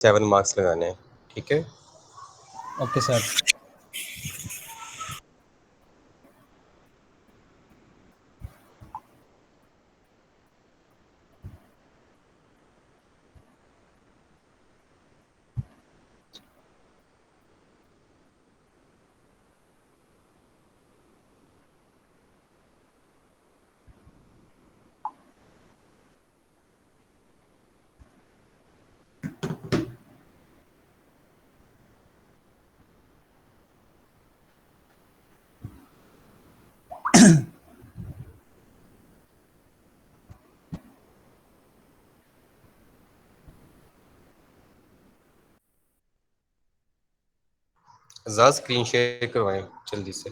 7 marks लगाने हैं। ठीक है। Okay sir. ज़रा स्क्रीन शेयर करवाएं जल्दी से।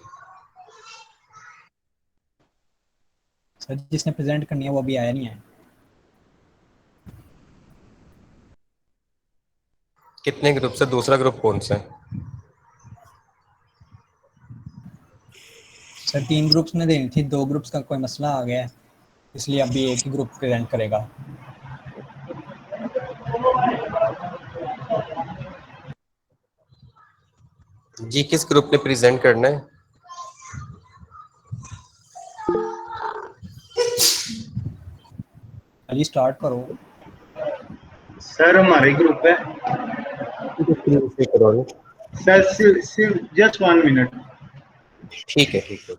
सर जिसने प्रेजेंट करनी है वो अभी आया नहीं है। कितने ग्रुप से? दूसरा ग्रुप कौन सा है? सर 3 ग्रुप्स में देनी थी, 2 ग्रुप्स का कोई मसला आ गया है, इसलिए अभी एक ही ग्रुप प्रेजेंट करेगा। जी किस ग्रुप ने प्रेजेंट करना है? अभी स्टार्ट करो। सर हमारे ग्रुप है स्क्रीन शेयर करवाओ। सर, सिर्फ जस्ट 1 मिनट। ठीक है ठीक है।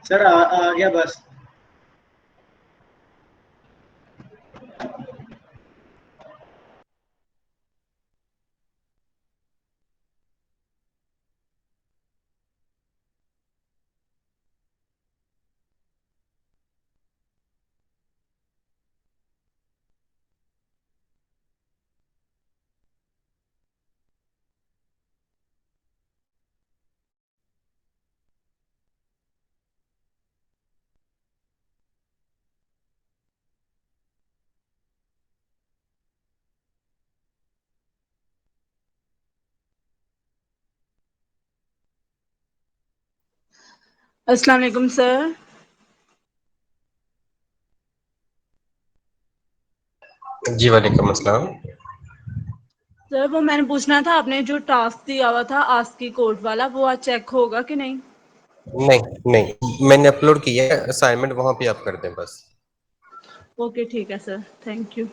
सर आ गया बस। अस्सलाम वालेकुम सर। जी वालेकुम अस्सलाम। सर वो मैंने पूछना था, आपने जो टास्क दिया हुआ था आस्की कोड वाला, वो आज चेक होगा कि नहीं? नहीं नहीं, मैंने अपलोड किया है असाइनमेंट, वहां पे आप कर दें बस। ओके ठीक है सर, थैंक यू।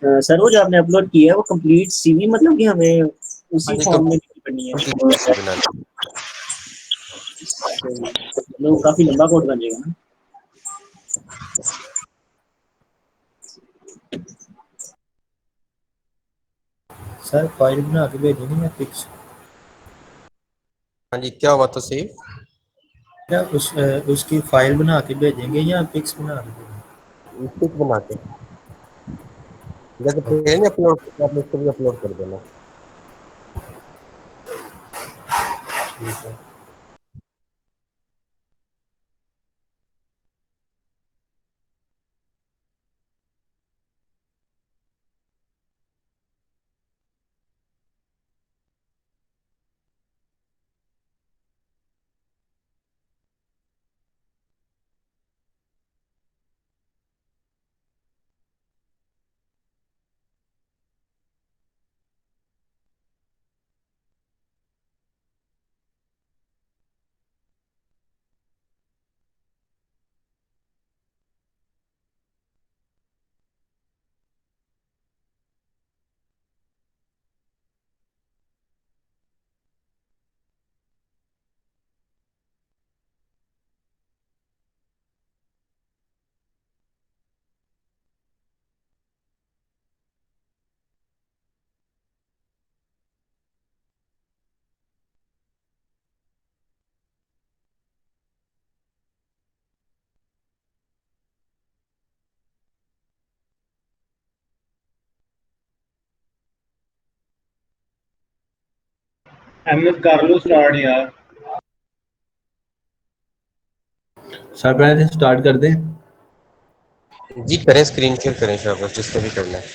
सर वो जो आपने अपलोड किया है वो कंप्लीट सीवी, मतलब कि हमें हाँ उसी जी, फॉर्म में करनी है? कंप्लीट बनाना। मतलब काफी लंबा कोड बन जाएगा ना? सर फाइल बना के भेजेंगे या पिक्स? हाँ जी, क्या हुआ था सही? या उसकी फाइल बना के भेजेंगे या पिक्स बना के भेजेंगे? पिक बना के, जैसे पहले अपलोड किया आपने उसको भी अपलोड कर देना। ठीक है। अहमद कर लो स्टार्ट यार। सर पहले स्टार्ट कर दें। जी करें, स्क्रीन शेयर करें शाबाश, जिसको भी करना है।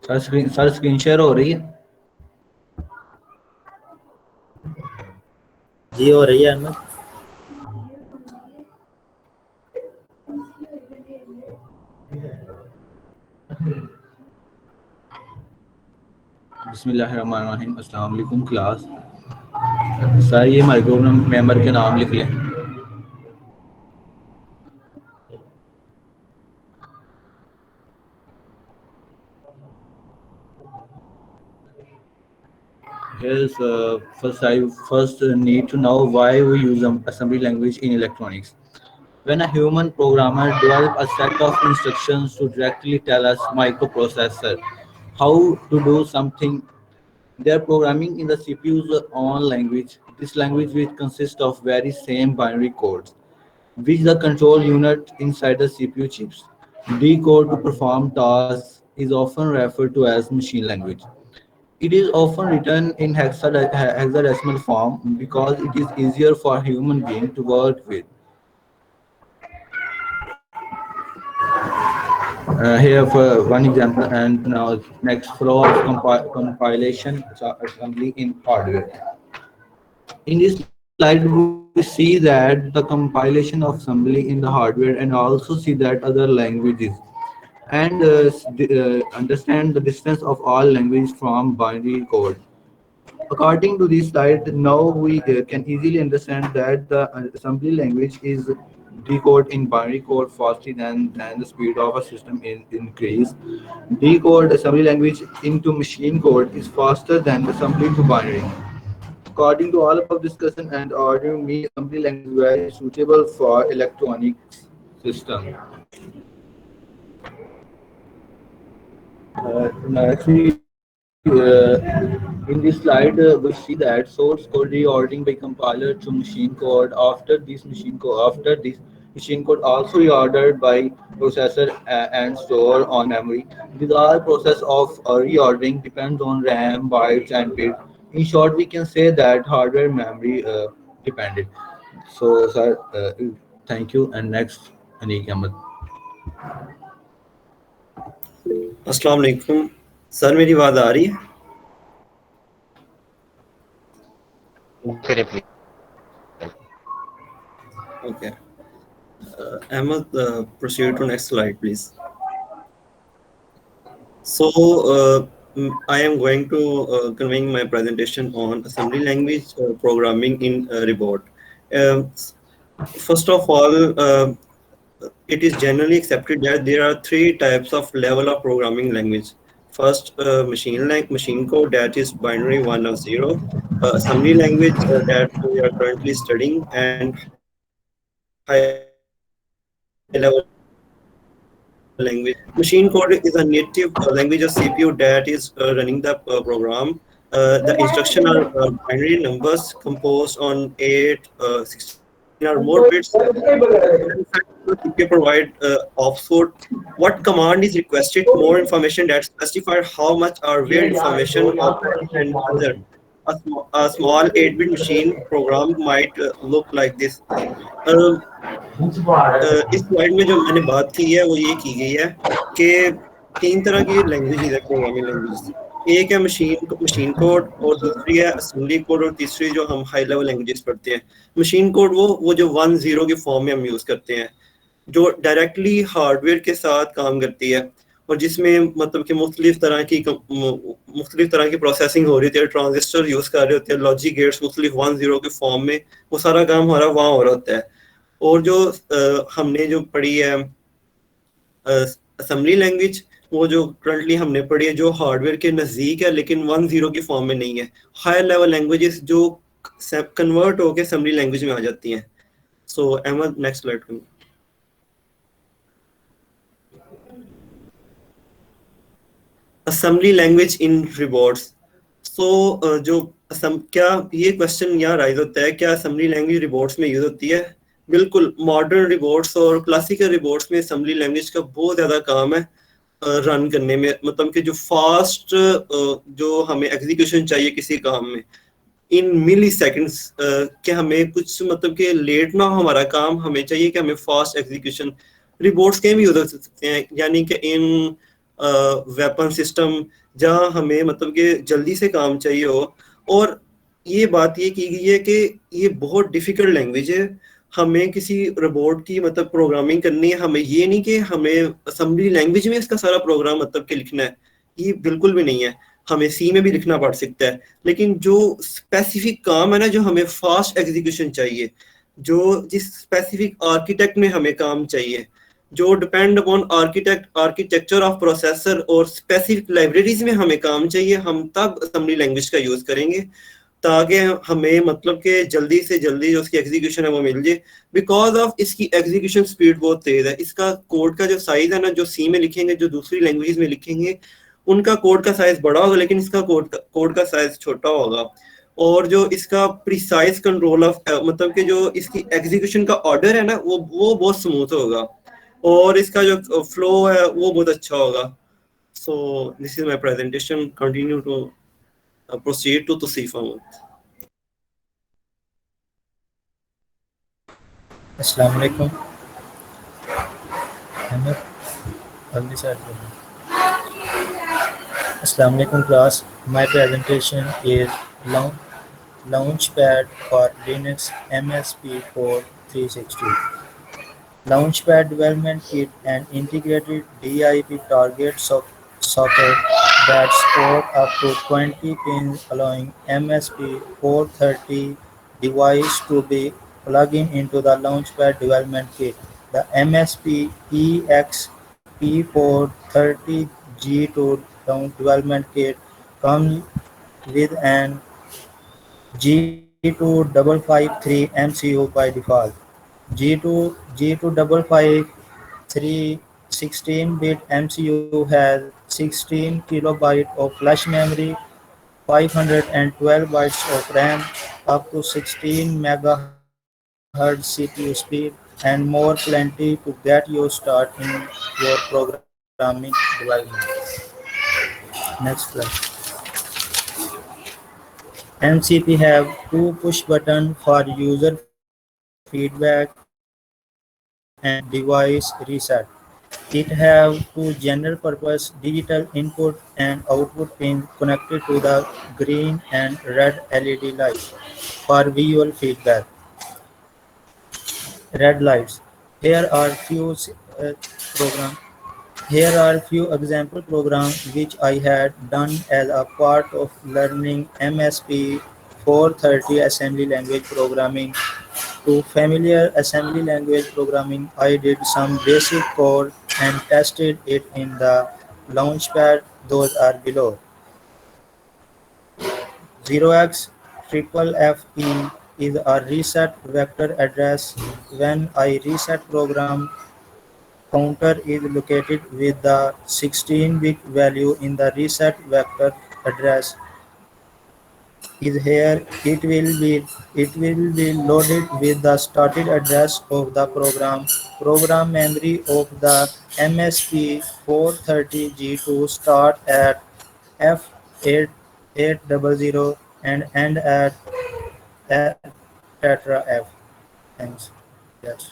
सर स्क्रीन शेयर हो रही है। जी हो रही है अहमद। बिस्मिल्लाहिर्रहमानिर्रहीम। अस्सलाम वालेकुम क्लास। सर ये हमारे ग्रुप मेंबर के नाम लिख लें। Here's first need to know why we use assembly language in electronics. When a human programmer develops a set of instructions to directly tell us microprocessor how to do something, they are programming in the CPU's own language. This language which consists of very same binary codes, which the control unit inside the CPU chips decode to perform tasks is often referred to as machine language. It is often written in hexadecimal form because it is easier for human being to work with. Here for one example, and now next flow of compilation assembly in hardware. In this slide, we see that the compilation of assembly in the hardware and also see that other languages and understand the distance of all languages from binary code. According to this slide, now we can easily understand that the assembly language is decode in binary code faster than the speed of a system increase. Decode assembly language into machine code is faster than assembly to binary. According to all above discussion and ordering me, assembly language is very suitable for electronics system. Actually, in this slide, we see that source code reordering by compiler to machine code. After this machine code also reordered by processor and stored on memory. This all process of reordering depends on RAM, bytes, and bits. In short, we can say that hardware memory dependent. So, sir, thank you. And next, Anik Ahmed. अस्सलाम वालेकुम sir, मेरी आवाज आ रही है? करें please. Okay. Ahmed, proceed to next slide, please. So, I am going to conveying my presentation on assembly language programming in robot. First of all, it is generally accepted that there are three types of level of programming language. First, machine code, that is binary 1 or 0. Assembly language that we are currently studying, and high level language. Machine code is a native language of CPU that is running the program. The instructions are binary numbers composed on 8, 16 or more bits. CPU provide offload. What command is requested? More information that specify how much or where information and other. A small 8-bit machine program might look like this. इस slide में जो मैंने बात की है वो ये की गई है कि तीन तरह की लैंग्वेज है प्रोग्रामिंग लैंग्वेज। एक है मशीन कोड और दूसरी है असेंबली कोड और तीसरी जो हम हाई लेवल लैंग्वेजेस पढ़ते हैं। मशीन कोड वो जो 1-0 के फॉर्म में हम यूज करते हैं, जो डायरेक्टली हार्डवेयर के साथ काम करती है और जिसमें मतलब कि मुख्तलिफ तरह की प्रोसेसिंग हो रही होती है, ट्रांजिस्टर यूज कर रहे होते हैं, लॉजिक गेट्स मुख्तलिफ 1-0 के फॉर्म में, वो सारा काम हमारा वहाँ हो रहा होता है। और जो हमने जो पढ़ी है असेंबली लैंग्वेज, वो जो करंटली हमने पढ़ी है जो हार्डवेयर के नज़दीक है लेकिन 1.0 की फॉर्म में नहीं है, हायर लेवल लैंग्वेजेस जो कन्वर्ट होकर असेंबली लैंग्वेज में आ जाती हैं। सो अहमद नेक्स्ट स्लाइड करें। Assembly language in robots. So जो क्या ये क्वेश्चन यहाँ राइज होता है, क्या असेंबली लैंग्वेज रिबॉट्स में यूज होती है? बिल्कुल, मॉडर्न रिबॉट्स और क्लासिकल रिबॉट्स में असेंबली लैंग्वेज का बहुत ज़्यादा काम है रन करने में, मतलब कि जो फास्ट जो हमें एग्जीक्यूशन चाहिए किसी काम में इन मिली सेकेंड्स, कि हमें कुछ मतलब कि लेट ना हो हमारा काम, हमें चाहिए कि हमें फास्ट एग्जीक्यूशन। रिबॉट्स के भी यूज हो सकते हैं, यानी कि इन वेपन सिस्टम जहां हमें मतलब कि जल्दी से काम चाहिए हो। और ये बात ये की गई है कि ये बहुत डिफिकल्ट लैंग्वेज है, हमें किसी रोबोट की मतलब प्रोग्रामिंग करनी है, हमें ये नहीं कि हमें असेंबली लैंग्वेज में इसका सारा प्रोग्राम मतलब कि लिखना है, ये बिल्कुल भी नहीं है। हमें सी में भी लिखना पड़ सकता है, लेकिन जो स्पेसिफिक काम है ना, जो हमें फास्ट एग्जीक्यूशन चाहिए, जो जिस स्पेसिफिक आर्किटेक्ट में हमें काम चाहिए, जो depend upon architecture of processor और स्पेसिफिक लाइब्रेरीज में हमें काम चाहिए, हम तब असेंबली लैंग्वेज का यूज करेंगे ताकि हमें मतलब कि जल्दी से जल्दी जो उसकी एग्जीक्यूशन है वो मिल जाए। बिकॉज ऑफ इसकी एग्जीक्यूशन स्पीड बहुत तेज है, इसका कोड का जो साइज है ना, जो सी में लिखेंगे जो दूसरी लैंग्वेज में लिखेंगे उनका कोड का साइज बड़ा होगा, लेकिन इसका कोड का साइज छोटा होगा। और जो इसका प्रिसाइज कंट्रोल ऑफ मतलब कि जो इसकी एग्जीक्यूशन का ऑर्डर है ना, वो बहुत स्मूथ होगा, और इसका जो फ्लो है वो बहुत अच्छा होगा। So this is my presentation, continue to proceed to Tasifa. अस्सलाम वालेकुम। अहमद, अगली साइड पर। अस्सलाम वालेकुम class. My presentation is Launchpad for Linux MSP 360. Launchpad Development Kit, an integrated DIP target socket that supports up to 20 pins, allowing MSP 430 device to be plugged into the Launchpad Development Kit. The MSP EXP430G2 Development Kit comes with an G2553 MCU by default. G2553 16-bit MCU has 16 kilobytes of flash memory, 512 bytes of RAM, up to 16 megahertz CPU speed, and more plenty to get you started in your programming development. Next slide. MCP have two push buttons for user feedback and device reset. It have two general purpose digital input and output pins connected to the green and red LED lights for visual feedback. Red lights. Here are few program. Here are few example programs which I had done as a part of learning MSP 430 assembly language programming. To familiar assembly language programming, I did some basic code and tested it in the Launchpad. Those are below. 0x triple FE is a reset vector address. When I reset program, counter is located with the 16-bit value in the reset vector address is here. It will be loaded with the started address of the program. Program memory of the MSP 430G2 start at F8800 and end at tetra F. Thanks. Yes.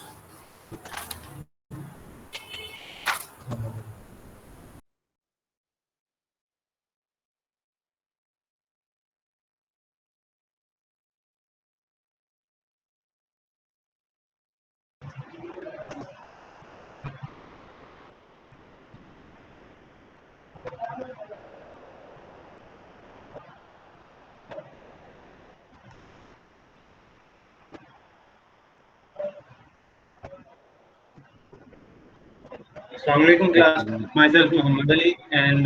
Assalamualaikum class. Myself Muhammad Ali, and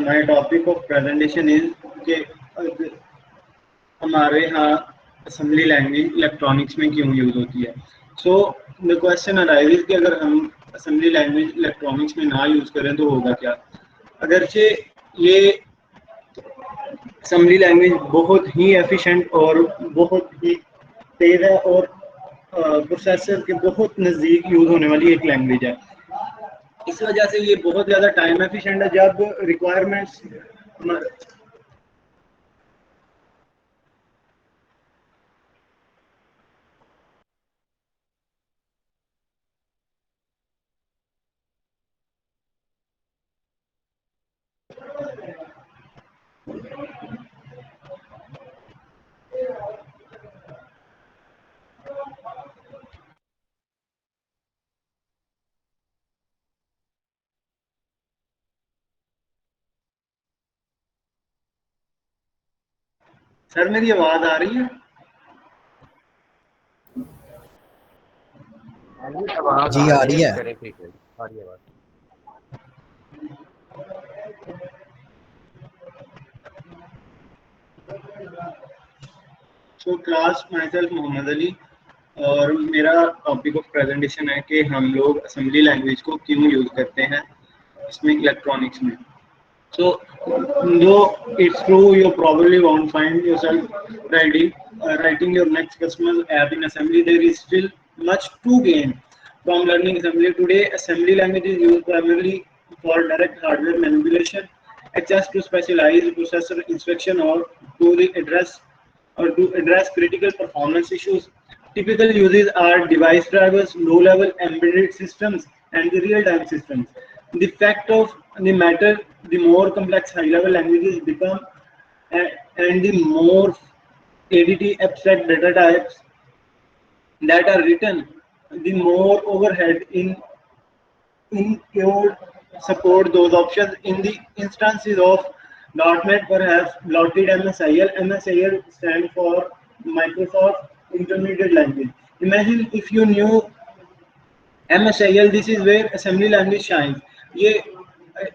my topic of presentation is कि हमारे यहाँ assembly language electronics में क्यों use होती है. So the question arises कि अगर हम assembly language electronics में ना यूज करें तो होगा क्या. अगरचे ये assembly language बहुत ही efficient और बहुत ही तेज है और प्रोसेसर के बहुत नज़दीक यूज होने वाली एक लैंग्वेज है. इस वजह से ये बहुत ज़्यादा टाइम एफिशिएंट है. जब रिक्वायरमेंट्स सर मेरी आवाज आ रही है? जी आ रही है. So class myself Mohammad Ali और मेरा टॉपिक ऑफ प्रेजेंटेशन है कि हम लोग असेंबली लैंग्वेज को क्यों यूज करते हैं इसमें इलेक्ट्रॉनिक्स में. So, though it's true, you probably won't find yourself writing your next customer's app in assembly. There is still much to gain from learning assembly. Today, assembly language is used primarily for direct hardware manipulation, access to specialized processor instruction, or to address critical performance issues. Typical uses are device drivers, low-level embedded systems, and the real-time systems. The fact of the matter, the more complex high-level languages become, and the more ADT abstract data types that are written, the more overhead in code support those options. In the instances of .NET, perhaps blotted MSIL. MSIL stands for Microsoft Intermediate Language. Imagine if you knew MSIL, this is where assembly language shines. ये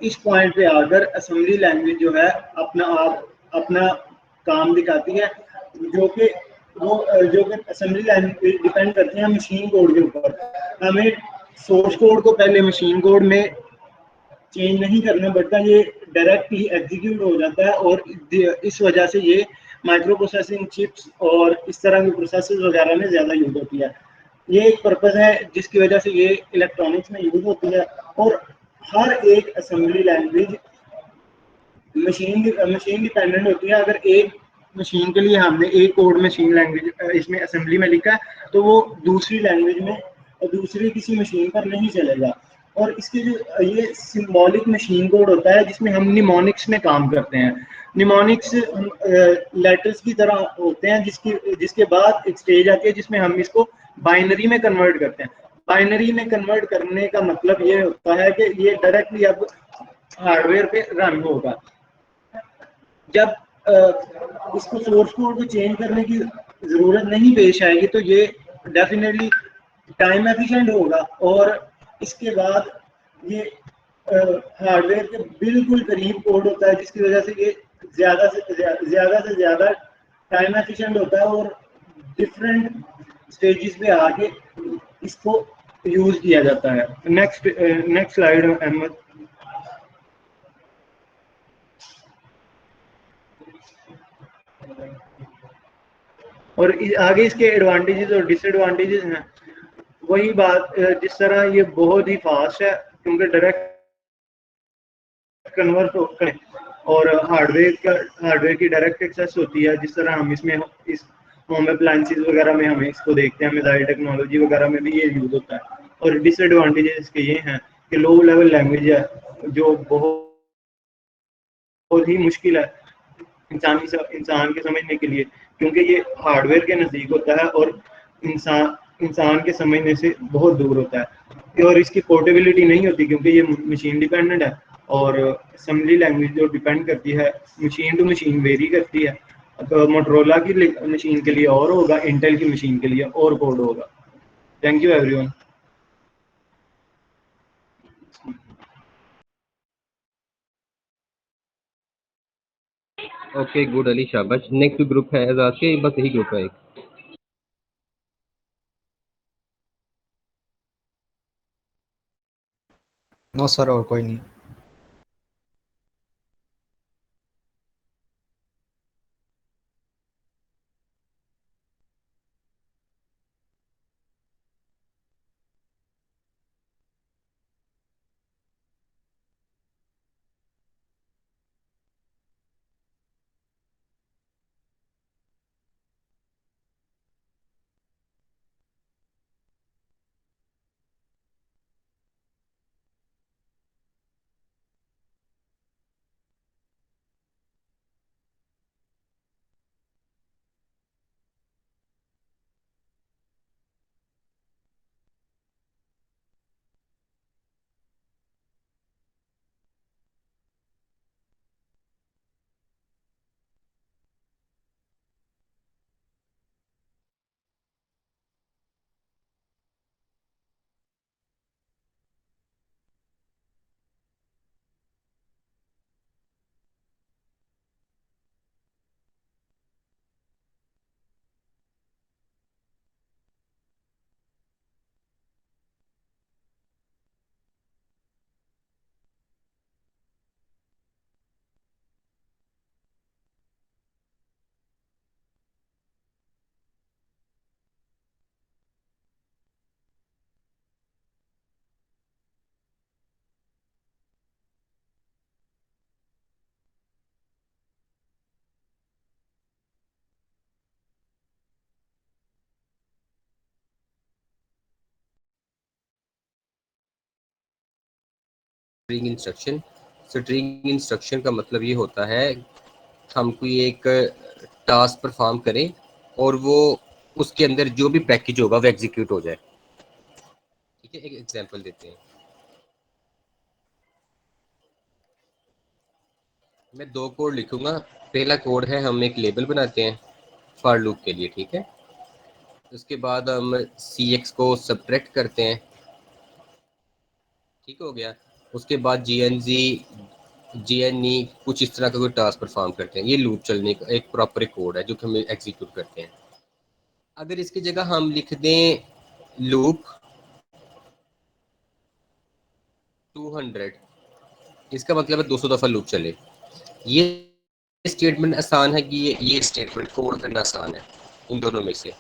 इस point पे आकर assembly language जो है अपना काम दिखाती है, जो कि असेंबली लैंग्वेज डिपेंड करती है मशीन कोड के ऊपर. हमें सोर्स कोड को पहले मशीन कोड में चेंज नहीं करना पड़ता, ये डायरेक्ट ही एग्जीक्यूट हो जाता है और इस वजह से ये माइक्रो प्रोसेसिंग चिप्स और इस तरह के प्रोसेसर वगैरह में ज़्यादा यूज होती है. ये एक पर्पज़ है जिसकी वजह से ये इलेक्ट्रॉनिक्स में यूज होती है. और हर एक असेंबली लैंग्वेज मशीन डिपेंडेंट होती है. अगर एक मशीन के लिए हमने एक कोड मशीन लैंग्वेज इसमें असेंबली में लिखा है तो वो दूसरी लैंग्वेज में और दूसरी किसी मशीन पर नहीं चलेगा. और इसके जो ये सिंबॉलिक मशीन कोड होता है जिसमें हम निमोनिक्स में काम करते हैं. निमोनिक्स लेटर्स की तरह होते हैं जिसके बाद एक स्टेज आती है जिसमें हम इसको बाइनरी में कन्वर्ट करते हैं. बाइनरी में कन्वर्ट करने का मतलब ये होता है कि ये डायरेक्टली अब हार्डवेयर पे रन होगा. जब इसको सोर्स कोड को चेंज करने की जरूरत नहीं पेश आएगी तो ये डेफिनेटली टाइम एफिशिएंट होगा और इसके बाद ये हार्डवेयर के बिल्कुल करीब कोड होता है जिसकी वजह से ये ज़्यादा से ज़्यादा टाइम एफिशिएंट होता है और डिफरेंट स्टेजेस पे आके इसको यूज किया जाता है. Next slide Ahmad. और आगे इसके एडवांटेजेस और डिसएडवांटेजेस हैं. वही बात, जिस तरह ये बहुत ही फास्ट है क्योंकि डायरेक्ट कन्वर्ट होकर और हार्डवेयर की डायरेक्ट एक्सेस होती है. जिस तरह हम इसमें इस होम अप्लायंसेस वगैरह में हमें इसको देखते हैं, मिसाइल टेक्नोलॉजी वगैरह में भी ये यूज होता है. और डिसएडवांटेजेस इसके ये हैं कि लो लेवल लैंग्वेज है जो बहुत ही मुश्किल है इंसान के समझने के लिए क्योंकि ये हार्डवेयर के नज़दीक होता है और इंसान के समझने से बहुत दूर होता है. और इसकी पोर्टेबिलिटी नहीं होती क्योंकि ये मशीन डिपेंडेंट है. और असेंबली लैंग्वेज जो डिपेंड करती है मशीन टू मशीन वेरी करती है. तो मोटरोला की मशीन के लिए और होगा, इंटेल की मशीन के लिए और कोड होगा. Thank you everyone. Okay good Ali शाबाश। नेक्स्ट ग्रुप है एजाज के, बस यही ग्रुप है एक। नो सर, और कोई नहीं। String instruction. स्ट्रिंग इंस्ट्रक्शन का मतलब ये होता है हम कोई एक टास्क परफॉर्म करें और वो उसके अंदर जो भी पैकेज होगा वो एग्जीक्यूट हो जाए। ठीक है, एक एग्जांपल देते हैं। मैं दो कोड लिखूंगा। पहला कोड है, हम एक लेबल बनाते हैं फॉर लूप के लिए, ठीक है। उसके बाद हम सी एक्स को सब्ट्रैक्ट करते हैं, ठीक हो गया। उसके बाद जी एन ई कुछ इस तरह का कोई टास्क परफॉर्म करते हैं। ये लूप चलने का एक प्रॉपर कोड है जो कि हम एग्जीक्यूट करते हैं। अगर इसकी जगह हम लिख दें लूप 200, इसका मतलब है 200 दफा लूप चले। ये स्टेटमेंट आसान है कि ये स्टेटमेंट कोड करना आसान है इन दोनों में से।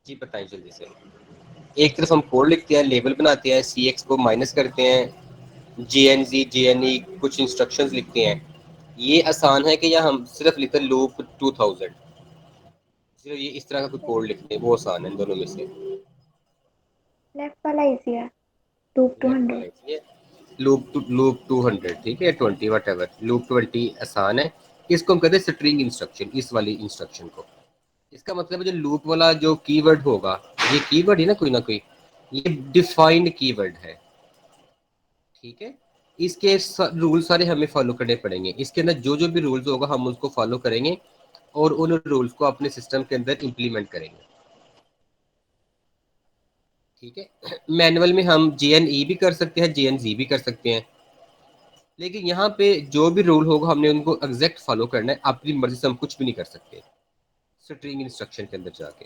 जी बताएं जल्दी से। एक तरफ हम कोड लिखते हैं, लेबल बनाते हैं, सी एक्स को माइनस करते हैं, जी एन ई कुछ इंस्ट्रक्शंस लिखते हैं। ये आसान है कि या हम सिर्फ लिखते हैं लूप 2000, सिर्फ ये इस तरह का कोई कोड लिखते हैं, वो आसान है इन दोनों में से। लेफ्ट वाला इजी है, लूप लेफ्ट 200। वाला ये लूप 200, ठीक है, 20 वट एवर। लूप 20 आसान है। इसको हम कहते हैं स्ट्रिंग इंस्ट्रक्शन, इस वाली इंस्ट्रक्शन को। इसका मतलब है जो लूप वाला जो कीवर्ड होगा, ये कीवर्ड है ना कोई, ये डिफाइंड कीवर्ड है, ठीक है। इसके रूल सारे हमें फॉलो करने पड़ेंगे। इसके अंदर जो जो भी रूल्स होगा हम उसको फॉलो करेंगे और उन रूल्स को अपने सिस्टम के अंदर इम्प्लीमेंट करेंगे, ठीक है। मैनुअल में हम जे एन ई भी कर सकते हैं, जे एन जी भी कर सकते हैं, लेकिन यहाँ पे जो भी रूल होगा हमने उनको एग्जैक्ट फॉलो करना है। अपनी मर्जी से हम कुछ भी नहीं कर सकते स्ट्रिंग इंस्ट्रक्शन के अंदर जाके।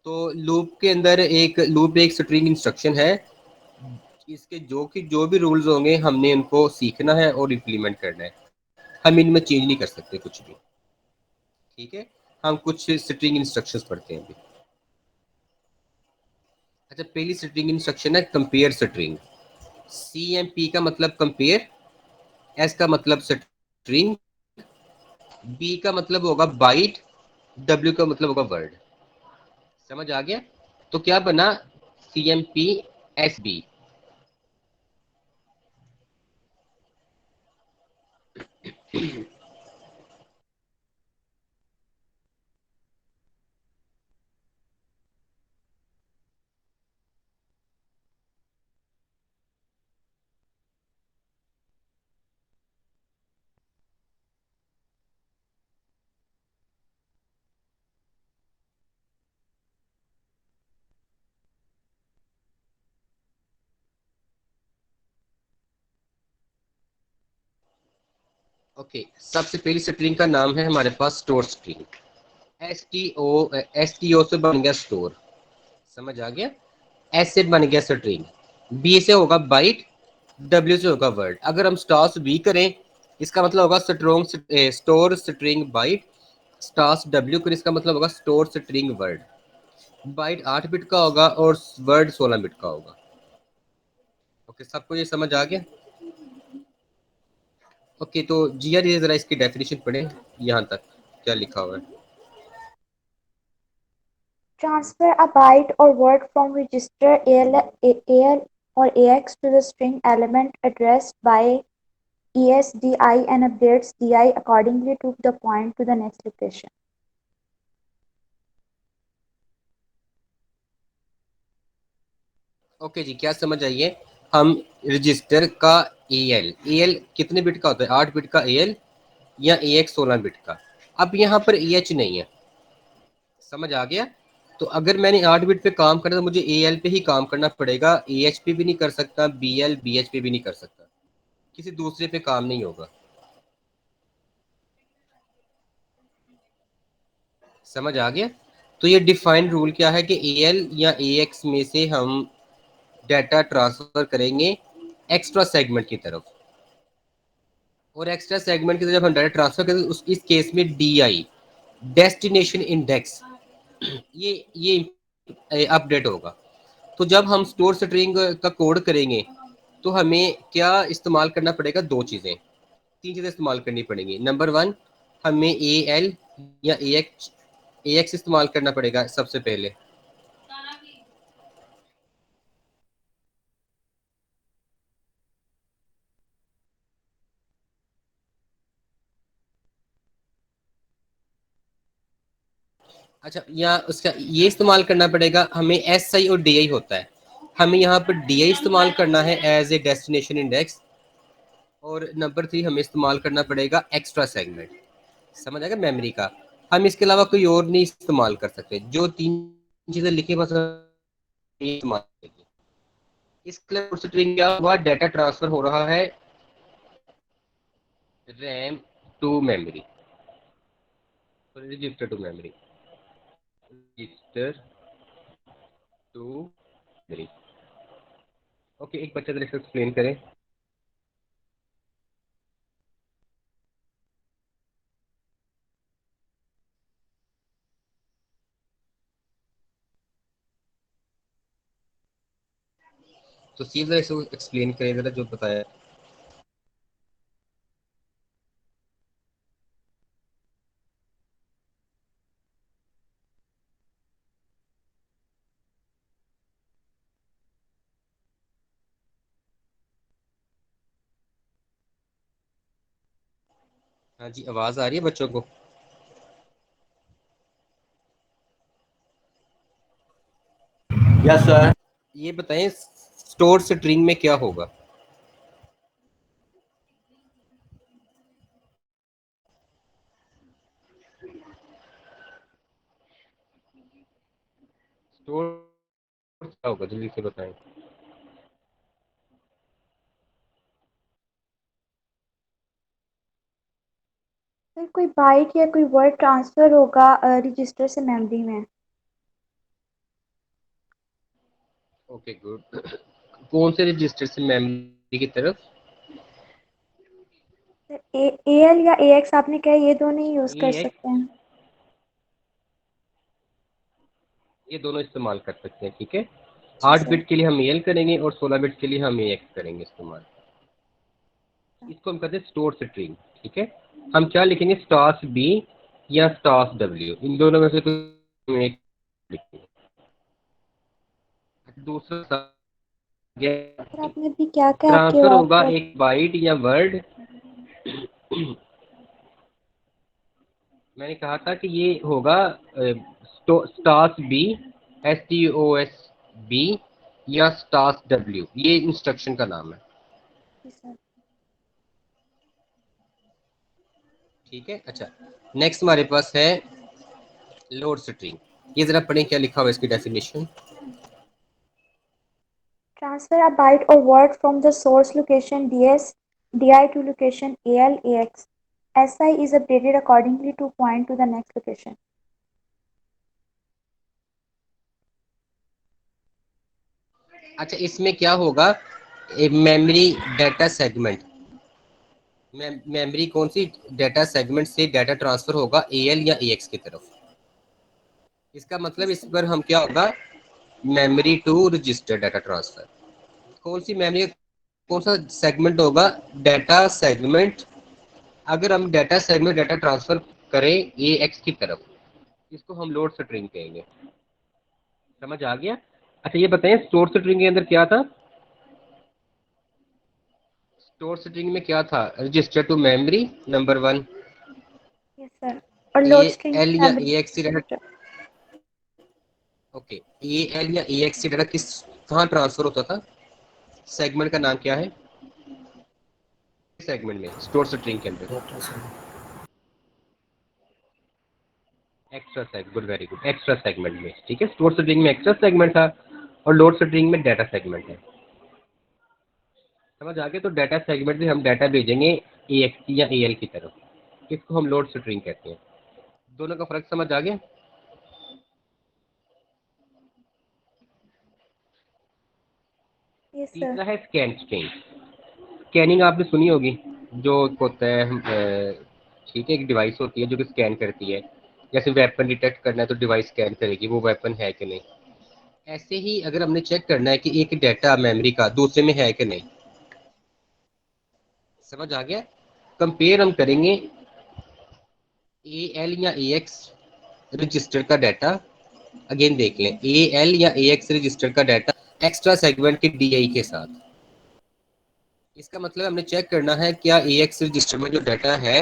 तो लूप एक स्ट्रिंग इंस्ट्रक्शन है। इसके जो भी रूल्स होंगे हमने उनको सीखना है और इम्प्लीमेंट करना है। हम इनमें चेंज नहीं कर सकते कुछ भी, ठीक है। हम कुछ स्ट्रिंग इंस्ट्रक्शंस पढ़ते हैं अभी। अच्छा, पहली स्ट्रिंग इंस्ट्रक्शन है compare string. C M P का मतलब कंपेयर, एस का मतलब स्ट्रिंग, बी का मतलब होगा बाइट, डब्ल्यू का मतलब होगा वर्ड। समझ आ गया? तो क्या बना, C M P S B. Okay, सबसे पहली स्ट्रिंग का नाम है हमारे पास store string. S T O से बन गया स्टोर, समझ आ गया। एस से बन गया स्ट्रिंग, बी से होगा बाइट, डब्ल्यू से होगा वर्ड। अगर हम स्टार्स बी करें इसका मतलब होगा स्टोर स्ट्रिंग बाइट, स्टार्स डब्ल्यू करें इसका मतलब होगा store string word. Byte 8 bit का होगा और वर्ड 16 बिट का होगा। ओके, सबको ये समझ आ गया। ओके, तो जिया ये जरा इसकी डेफिनेशन पढ़े, यहाँ तक क्या लिखा हुआ है। Transfer a byte or word from register AL or AX to the string element addressed by ESDI and updates DI accordingly to the point to the next location. Okay जी, क्या समझ आइए। हम रजिस्टर का एल कितने bit का होता है, 8 बिट का एल या ए 16 बिट का। अब यहाँ पर एच नहीं है, समझ आ गया। तो अगर मैंने 8 बिट पे काम करना है तो मुझे एल पे ही काम करना पड़ेगा, एच पे भी नहीं कर सकता, बी एच पे भी नहीं कर सकता, किसी दूसरे पे काम नहीं होगा। समझ आ गया। तो ये डिफाइंड रूल क्या है कि एल या एक्स में से हम डाटा ट्रांसफर करेंगे एक्स्ट्रा सेगमेंट की तरफ, और एक्स्ट्रा सेगमेंट की तरफ हम डाटा ट्रांसफर करेंगे उस इस केस में डी आई डेस्टिनेशन इंडेक्स ये अपडेट होगा। तो जब हम स्टोर स्ट्रिंग का कोड करेंगे तो हमें क्या इस्तेमाल करना पड़ेगा, दो चीज़ें, तीन चीज़ें इस्तेमाल करनी पड़ेंगी। नंबर वन, हमें ए एल या ए एक्स इस्तेमाल करना पड़ेगा सबसे पहले। अच्छा, या उसका ये इस्तेमाल करना पड़ेगा, हमें एस आई और डी आई होता है, हमें यहाँ पर डी आई इस्तेमाल करना है एज ए डेस्टिनेशन इंडेक्स। और नंबर 3 हमें इस्तेमाल करना पड़ेगा एक्स्ट्रा सेगमेंट, समझ आएगा, मेमोरी का। हम इसके अलावा कोई और नहीं इस्तेमाल कर सकते, जो तीन चीज़ें लिखी बस ये इस्तेमाल करेंगे। इसके स्ट्रिंग क्या हुआ, डाटा ट्रांसफर हो रहा है RAM to memory, register to memory, register to memory. Okay, एक बच्चा जरा एक्सप्लेन करें। तो सी जरा इसको एक्सप्लेन करें जरा जो बताया। हाँ जी, आवाज आ रही है बच्चों को। Yes sir. ये बताएं स्टोर स्ट्रिंग में क्या होगा। स्टोर क्या होगा, जल्दी से बताएं। फिर कोई बाइट या कोई वर्ड ट्रांसफर होगा रजिस्टर से मेमोरी में। Okay good. कौन से रजिस्टर से मेमोरी की तरफ। एएल या एएक्स आपने कहा, ये दोनों ही यूज कर AX, सकते हैं। ये दोनों इस्तेमाल कर सकते हैं, ठीक है। जी 8 सर। बिट के लिए हम एल करेंगे और 16 बिट के लिए हम AX करेंगे इस्तेमाल। इसको हम कहते हैं स्टोर स्ट्रिंग, ठीक है। हम क्या लिखेंगे, स्टार्स बी या स्टार्स डब्ल्यू, इन दोनों में से कोई एक लिखेंगे। दूसरा सर आपने भी क्या कहा, आपकी ट्रांसफर आवाज होगा बहुत। एक बाइट या वर्ड। मैंने कहा था कि ये होगा स्टार्स बी, STOS बी या स्टार्स डब्ल्यू, ये इंस्ट्रक्शन का नाम है, जी सर। ठीक है। अच्छा, नेक्स्ट हमारे पास है लोड स्ट्रिंग। ये जरा पढ़ें क्या लिखा हुआ है इसकी definition. Transfer a byte or word from the source location DS DI to location AL AX SI is updated accordingly to point to the next location. अच्छा, इसमें क्या होगा, मेमोरी डाटा सेगमेंट, मेमोरी कौन सी डाटा सेगमेंट से data transfer होगा AL या AX की तरफ। इसका मतलब इस पर हम क्या होगा, memory to register data transfer. कौन सी मेमोरी, कौन सा सेगमेंट होगा, डाटा सेगमेंट। अगर हम डाटा सेगमेंट डाटा ट्रांसफर करें AX की तरफ, इसको हम लोड स्ट्रिंग कहेंगे। समझ आ गया। अच्छा ये बताएं, स्टोर स्ट्रिंग के अंदर क्या था, स्टोर स्ट्रिंग में क्या था, register to memory number 1, Yes, sir. और load string AL या memory AX data, register. Okay, AL या AX से डाटा किस कहाँ ट्रांसफर होता था, सेगमेंट का नाम क्या है, सेगमेंट में स्टोर स्ट्रिंग के अंदर, extra segment, good, very good, extra segment में, ठीक है। स्टोर स्ट्रिंग में एक्स्ट्रा सेगमेंट था और लोड स्ट्रिंग में डाटा सेगमेंट है। समझ आ गया। तो डाटा सेगमेंट में हम डाटा भेजेंगे AX या AL की तरफ, इसको हम लोड स्ट्रिंग कहते हैं। दोनों का फर्क समझ आ गया। Yes, sir. तीसरा है स्कैन स्ट्रिंग। स्कैनिंग आपने सुनी होगी, जो होता है ठीक है, एक डिवाइस होती है जो कि स्कैन करती है, जैसे वेपन डिटेक्ट करना है तो डिवाइस स्कैन करेगी वो वेपन है कि नहीं। ऐसे ही अगर हमने चेक करना है कि एक डाटा मेमोरी का दूसरे में है कि नहीं, समझ आ गया, कंपेयर हम करेंगे AL या AX रजिस्टर का डाटा। अगेन देख लें, AL या AX रजिस्टर का डाटा एक्स्ट्रा सेगमेंट के DI के साथ। इसका मतलब हमने चेक करना है क्या AX रजिस्टर में जो डाटा है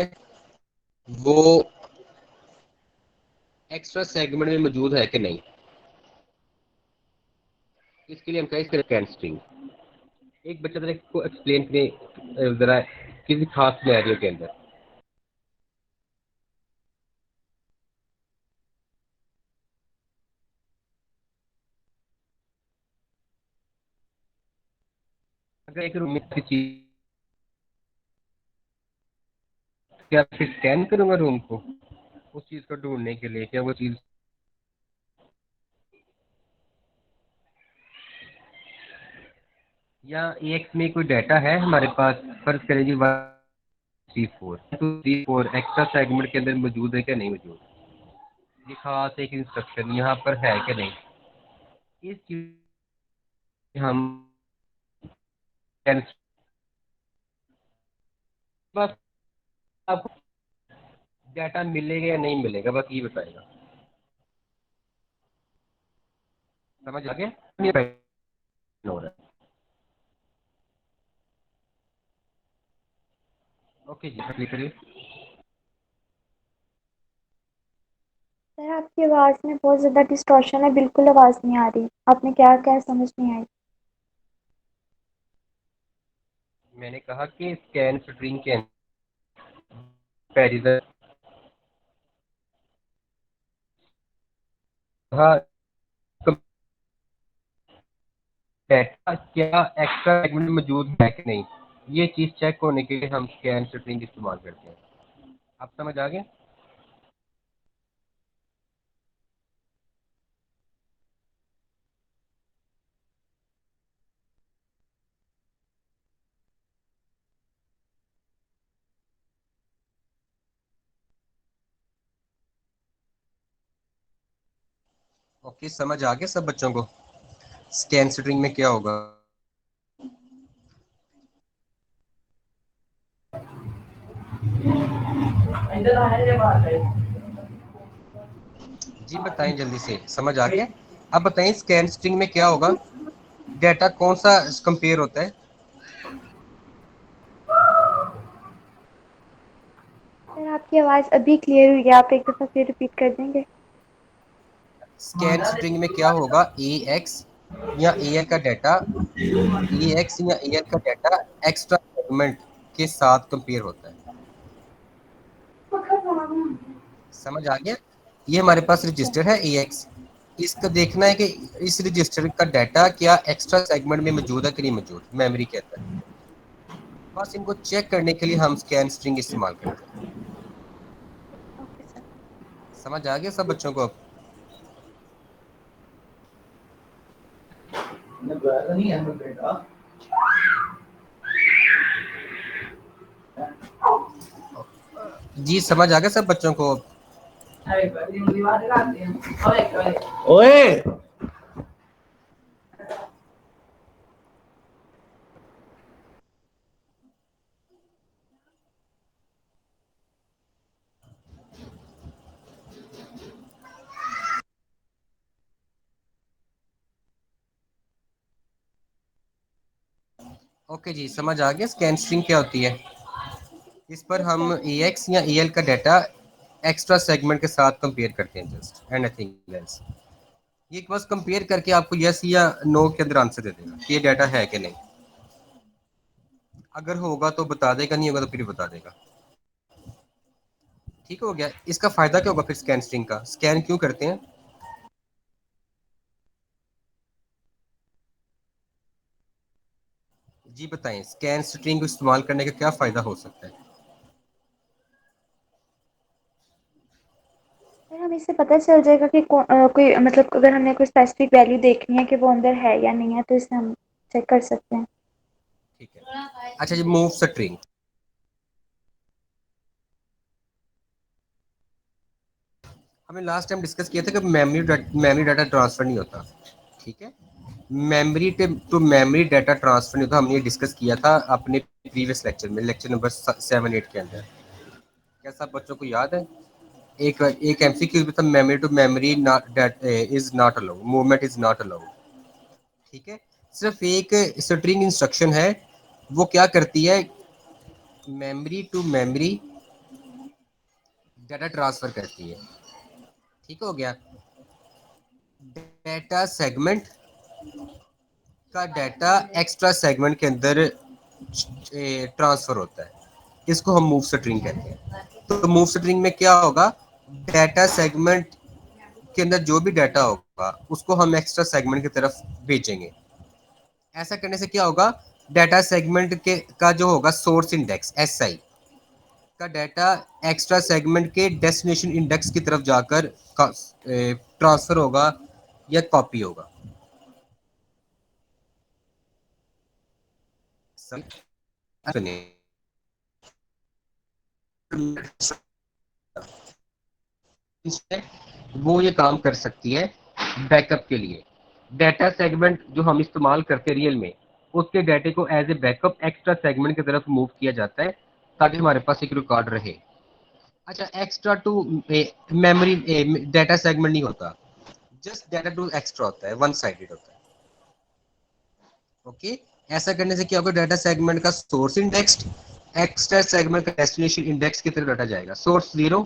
वो एक्स्ट्रा सेगमेंट में मौजूद है कि नहीं। इसके लिए हम क्या करें, स्कैन स्ट्रिंग। एक बच्चा जरा इसको एक्सप्लेन करें जरा किसी खास सिनेरियो के अंदर। अगर एक रूम में चीज, क्या फिर स्कैन करूंगा रूम को उस चीज को ढूंढने के लिए, क्या वो चीज, या AX में कोई डाटा है हमारे पास, फर्ज करें जी 134 एक्स्ट्रा सेगमेंट के अंदर मौजूद है क्या नहीं मौजूद, ये खास एक इंस्ट्रक्शन यहाँ पर है कि नहीं। इस चीज हम बस आपको डाटा मिलेगा या नहीं मिलेगा बस ये बताएगा। समझ आ गया। हो रहा है। ओके जी, अगली करिए। सर आपकी आवाज़ में बहुत ज़्यादा डिस्टॉर्शन है, बिल्कुल आवाज़ नहीं आ रही। आपने क्या क्या समझ नहीं आई। मैंने कहा कि स्कैन स्ट्रिंग के कंपैरिजन, हाँ, डाटा क्या एक्स्ट्रा सेगमेंट में मौजूद है कि नहीं, ये चीज चेक होने के लिए हम स्कैन स्ट्रिंग इस्तेमाल करते हैं। आप समझ आ गया। ओके, समझ आ गया सब बच्चों को स्कैन स्ट्रिंग में क्या होगा। जी बताएं जल्दी से, समझ आ गया। अब बताएं स्कैन स्ट्रिंग में क्या होगा, डाटा कौन सा कंपेयर होता है। सर आपकी आवाज़ अभी क्लियर हुई है, आप एक दफ़ा फिर रिपीट कर देंगे। स्कैन स्ट्रिंग में क्या होगा, AX या AL का डाटा, AX या AL का डाटा एक्स्ट्रा सेगमेंट के साथ कंपेयर होता है। समझ आ गया। ये हमारे पास रजिस्टर है AX, इसका देखना है कि इस रजिस्टर का डाटा क्या एक्स्ट्रा सेगमेंट में मौजूद है कि नहीं मौजूद मेमोरी के अंदर। बस इनको चेक करने के लिए हम स्कैन स्ट्रिंग इस्तेमाल करते हैं। समझ आ गया सब बच्चों को अब? जी समझ आ गया सब बच्चों को अब? ओए ओके जी, समझ आ गया स्कैन स्ट्रिंग क्या होती है? इस पर हम AX या AL का डाटा एक्स्ट्रा सेगमेंट के साथ कंपेयर करते हैं, जस्ट एंड नथिंग एल्स। ये बस कंपेयर करके आपको यस या नो के अंदर आंसर दे देगा कि ये डाटा है कि नहीं। अगर होगा तो बता देगा, नहीं होगा तो फिर बता देगा। ठीक हो गया। इसका फायदा क्या होगा फिर स्कैन स्ट्रिंग का? स्कैन क्यों करते हैं? जी बताएं, स्कैन स्ट्रिंग को इस्तेमाल करने का क्या फायदा हो सकता है? फिर हमें इससे पता चल जाएगा कि कोई मतलब अगर हमने कोई स्पेसिफिक वैल्यू देखनी है कि वो अंदर है या नहीं है, तो इससे हम चेक कर सकते हैं। ठीक है। अच्छा जी, मूव स्ट्रिंग। हमने लास्ट टाइम डिस्कस किया था कि मेमोरी डाटा ट्रांसफर नहीं होता। ठीक है, memory to memory data transfer नहीं होता। हमने ये डिस्कस किया था अपने प्रीवियस लेक्चर में, लेक्चर नंबर 7-8 के अंदर। क्या सब बच्चों को याद है? एक एमसीक्यू भी था, memory to memory is not allowed, movement is not allowed. ठीक है, सिर्फ एक स्ट्रिंग इंस्ट्रक्शन है, वो क्या करती है? Memory to memory data transfer करती है। ठीक हो गया। डाटा सेगमेंट का डाटा एक्स्ट्रा सेगमेंट के अंदर ट्रांसफर होता है, इसको हम मूव स्ट्रिंग कहते हैं। तो मूव स्ट्रिंग में क्या होगा? डाटा सेगमेंट के अंदर जो भी डाटा होगा उसको हम एक्स्ट्रा सेगमेंट की तरफ भेजेंगे। ऐसा करने से क्या होगा? डाटा सेगमेंट के का जो होगा सोर्स इंडेक्स SI का डाटा एक्स्ट्रा सेगमेंट के डेस्टिनेशन इंडेक्स की तरफ जाकर ट्रांसफर होगा या कॉपी होगा। वो ये काम कर सकती है बैकअप के लिए। डाटा सेगमेंट जो हम इस्तेमाल करते हैं रियल में, उसके डाटे को as a backup extra segment की तरफ मूव किया जाता है ताकि हमारे पास एक रिकॉर्ड रहे। अच्छा, extra to memory data segment नहीं होता, जस्ट डाटा टू एक्स्ट्रा होता है, वन साइडेड होता है। ओके, ऐसा करने से क्या होगा? डाटा सेगमेंट का सोर्स इंडेक्स एक्स्ट्रा सेगमेंट का डेस्टिनेशन इंडेक्स की तरफ डाटा जाएगा। सोर्स 0,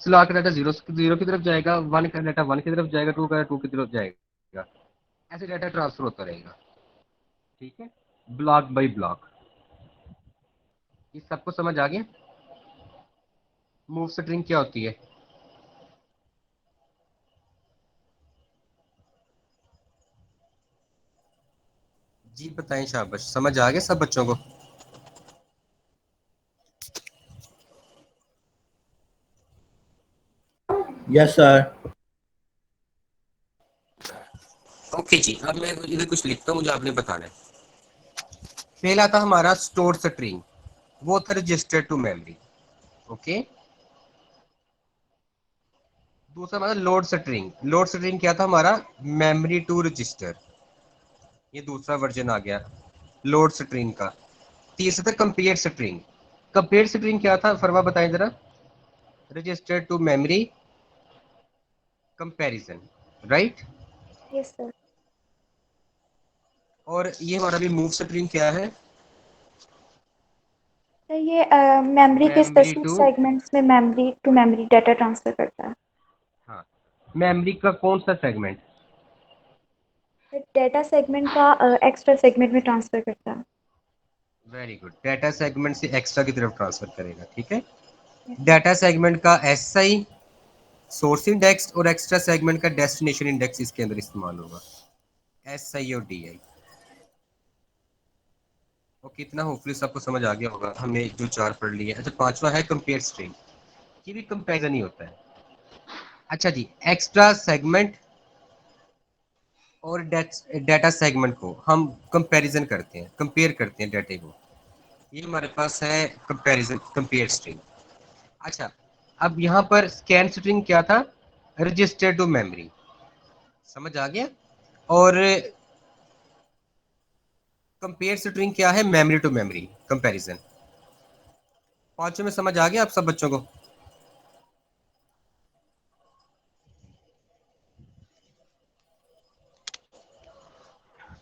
स्लॉट का डाटा 0 की तरफ जाएगा, 1 का डाटा 1 की तरफ जाएगा, 2 का 2 की तरफ जाएगा। ऐसे डाटा ट्रांसफर होता रहेगा। ठीक है, ब्लॉक बाय ब्लॉक। ये सबको समझ आ गया? मूव स्ट्रिंग क्या होती है? जी बताएं शाबाश, समझ आ गया सब बच्चों को? Yes sir. ओके जी, अब मैं इधर कुछ लिखता हूँ, मुझे आपने बताना है। पहला था हमारा स्टोर स्ट्रिंग, वो था रजिस्टर टू मेमोरी। ओके, दूसरा हमारा लोड स्ट्रिंग। लोड स्ट्रिंग क्या था हमारा? Memory to register. ये दूसरा वर्जन आ गया लोड स्ट्रिंग का। तीसरा था कंपेयर स्ट्रिंग। कंपेयर स्ट्रिंग क्या था फरवा बताएं जरा? Register to memory comparison, right? Yes sir. और ये हमारा भी मूव स्ट्रिंग क्या है? तो ये मेमोरी के मेमोरी स्पेसिफिक टू, सेगमेंट्स में memory to memory data transfer करता है। हाँ, मेमोरी का कौन सा सेगमेंट? डाटा सेगमेंट का एक्स्ट्रा सेगमेंट में ट्रांसफर करता है। वेरी गुड, डाटा सेगमेंट से एक्स्ट्रा की तरफ ट्रांसफर करेगा। ठीक है, Yes, sir. डाटा सेगमेंट का SI सोर्स इंडेक्स और एक्स्ट्रा सेगमेंट का डेस्टिनेशन इंडेक्स इसके अंदर इस्तेमाल होगा, SI और DI। ओके, इतना होपफुली सबको समझ आ गया होगा। हमने जो 4 पढ़ लिए। अच्छा, पांचवा है कंपेयर स्ट्रिंग। ये भी कंपैरिजन ही होता है। अच्छा जी, एक्स्ट्रा सेगमेंट और डाटा सेगमेंट को हम कंपैरिजन करते हैं, कंपेयर करते हैं डाटे को। ये हमारे पास है कंपैरिजन, कंपेयर स्ट्रिंग। अच्छा, अब यहाँ पर स्कैन स्ट्रिंग क्या था? रजिस्टर टू मेमोरी, समझ आ गया। और कंपेयर स्ट्रिंग क्या है? Memory to memory comparison. पांचों में समझ आ गया आप सब बच्चों को?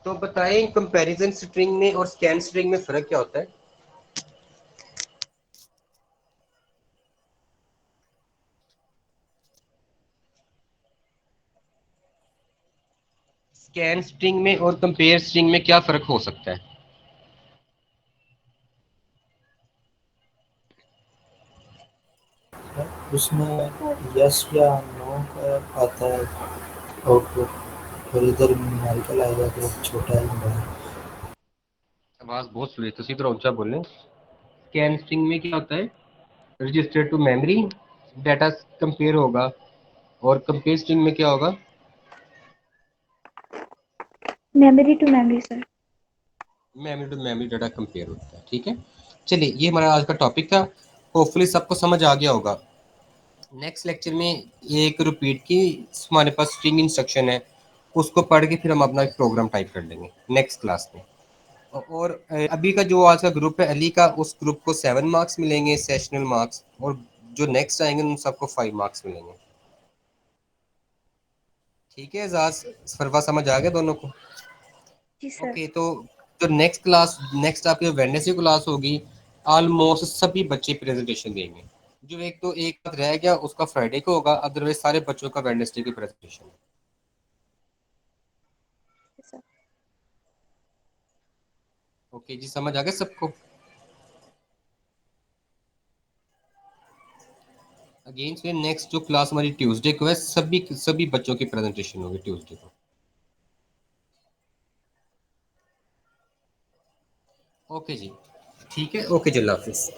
तो बताएं कंपैरिजन स्ट्रिंग में और स्कैन स्ट्रिंग में फर्क क्या होता है? स्कैन स्ट्रिंग में और कंपेयर स्ट्रिंग में क्या फर्क हो सकता है? उसमें यस या नो का आता है आउटपुट, और इधर न्यूमेरिकल आएगा तो छोटा है बड़ा। आवाज बहुत स्लो है, तो इधर ऊंचा बोलें। स्कैन स्ट्रिंग में क्या होता है? Register to memory data compare होगा, और कंपेयर स्ट्रिंग में क्या होगा? Memory to memory sir. Memory to memory data compare होता है। ठीक है, चलिए ये हमारा आज का टॉपिक था। होपफुली सबको समझ आ गया होगा। नेक्स्ट लेक्चर में एक रिपीट की हमारे पास स्ट्रिंग इंस्ट्रक्शन है, उसको पढ़ के फिर हम अपना एक प्रोग्राम टाइप कर लेंगे नेक्स्ट क्लास में। और अभी का जो आज का ग्रुप है अली का, उस ग्रुप को 7 मार्क्स मिलेंगे सेशनल मार्क्स, और जो नेक्स्ट आएंगे उन सबको 5 मार्क्स मिलेंगे। ठीक है एजाज, फरवा समझ आ गया दोनों को? जी सर। ओके, तो जो नेक्स्ट क्लास, नेक्स्ट आपकी वेडनेसडे क्लास होगी, ऑलमोस्ट सभी बच्चे प्रेजेंटेशन देंगे। जो एक तो एक बात रह गया उसका फ्राइडे को होगा, अदरवाइज सारे बच्चों का वेडनेसडे की प्रेजेंटेशन है। सर ओके जी, समझ आ गया सबको? अगेन फिर नेक्स्ट जो क्लास हमारी ट्यूसडे को है, सभी बच्चों की प्रेजेंटेशन होगी ट्यूसडे को। ओके जी, ठीक है, ओके जी, अल्लाह हाफिज।